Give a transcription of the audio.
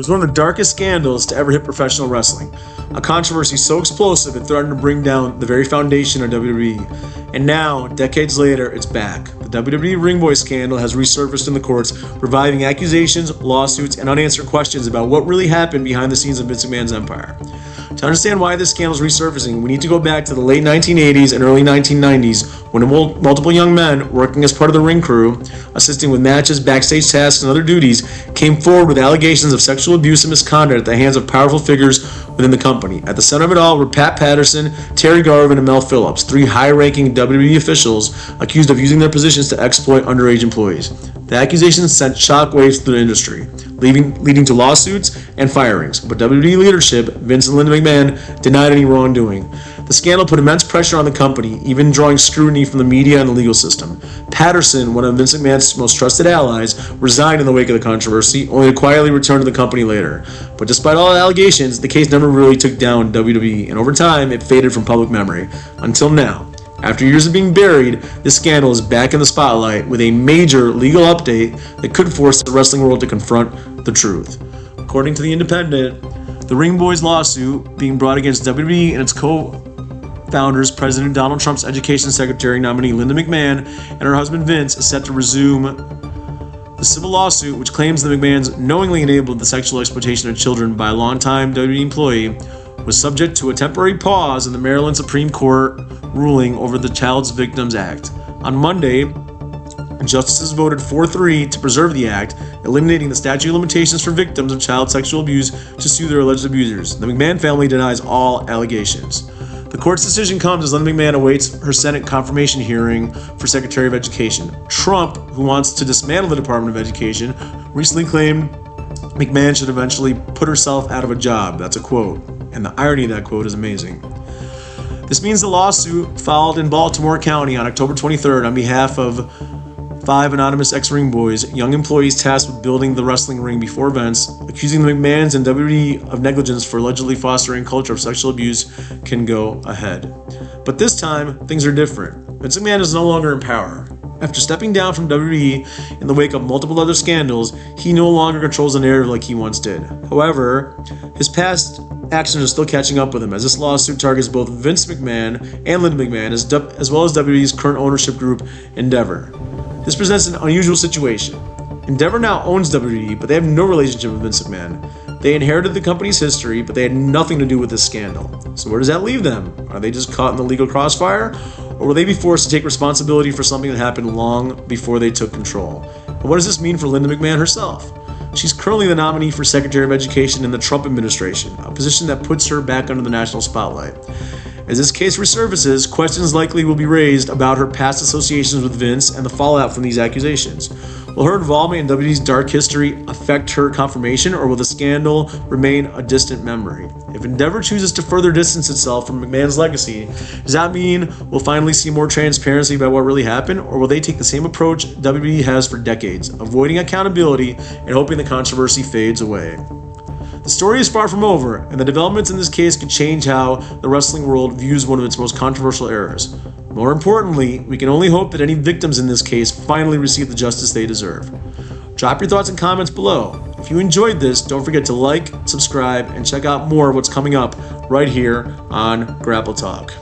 was one of the darkest scandals to ever hit professional wrestling. A controversy so explosive it threatened to bring down the very foundation of WWE. And now, decades later, it's back. The WWE Ring Boy scandal has resurfaced in the courts, reviving accusations, lawsuits, and unanswered questions about what really happened behind the scenes of Vince McMahon's empire. To understand why this scandal is resurfacing, we need to go back to the late 1980s and early 1990s when multiple young men working as part of the ring crew, assisting with matches, backstage tasks, and other duties, came forward with allegations of sexual abuse and misconduct at the hands of powerful figures within the company. At the center of it all were Pat Patterson, Terry Garvin, and Mel Phillips, three high-ranking WWE officials accused of using their positions to exploit underage employees. The accusations sent shockwaves through the industry, leading to lawsuits and firings. But WWE leadership, Vince and Linda McMahon, denied any wrongdoing. The scandal put immense pressure on the company, even drawing scrutiny from the media and the legal system. Patterson, one of Vince McMahon's most trusted allies, resigned in the wake of the controversy, only to quietly return to the company later. But despite all the allegations, the case never really took down WWE, and over time, it faded from public memory. Until now. After years of being buried, this scandal is back in the spotlight with a major legal update that could force the wrestling world to confront the truth. According to The Independent, the Ring Boys lawsuit being brought against WWE and its co-founders, President Donald Trump's education secretary nominee Linda McMahon and her husband Vince, is set to resume. The civil lawsuit, which claims the McMahons knowingly enabled the sexual exploitation of children by a longtime WWE employee, was subject to a temporary pause in the Maryland Supreme Court ruling over the Child Victims Act. On Monday, justices voted 4-3 to preserve the act, eliminating the statute of limitations for victims of child sexual abuse to sue their alleged abusers. The McMahon family denies all allegations. The court's decision comes as Linda McMahon awaits her Senate confirmation hearing for Secretary of Education. Trump, who wants to dismantle the Department of Education, recently claimed McMahon should eventually put herself out of a job. That's a quote. And the irony of that quote is amazing. This means the lawsuit filed in Baltimore County on October 23rd on behalf of 5 anonymous ex-Ring Boys, young employees tasked with building the wrestling ring before events, accusing the McMahons and WWE of negligence for allegedly fostering a culture of sexual abuse, can go ahead. But this time, things are different. Vince McMahon is no longer in power. After stepping down from WWE in the wake of multiple other scandals, he no longer controls the narrative like he once did. However, his past actions are still catching up with him, as this lawsuit targets both Vince McMahon and Linda McMahon, as well as WWE's current ownership group, Endeavor. This presents an unusual situation. Endeavor now owns WWE, but they have no relationship with Vince McMahon. They inherited the company's history, but they had nothing to do with this scandal. So where does that leave them? Are they just caught in the legal crossfire? Or will they be forced to take responsibility for something that happened long before they took control? And what does this mean for Linda McMahon herself? She's currently the nominee for Secretary of Education in the Trump administration, a position that puts her back under the national spotlight. As this case resurfaces, questions likely will be raised about her past associations with Vince and the fallout from these accusations. Will her involvement in WWE's dark history affect her confirmation, or will the scandal remain a distant memory? If Endeavor chooses to further distance itself from McMahon's legacy, does that mean we'll finally see more transparency about what really happened, or will they take the same approach WWE has for decades, avoiding accountability and hoping the controversy fades away? The story is far from over, and the developments in this case could change how the wrestling world views one of its most controversial eras. More importantly, we can only hope that any victims in this case finally receive the justice they deserve. Drop your thoughts and comments below. If you enjoyed this, don't forget to like, subscribe, and check out more of what's coming up right here on Grapple Talk.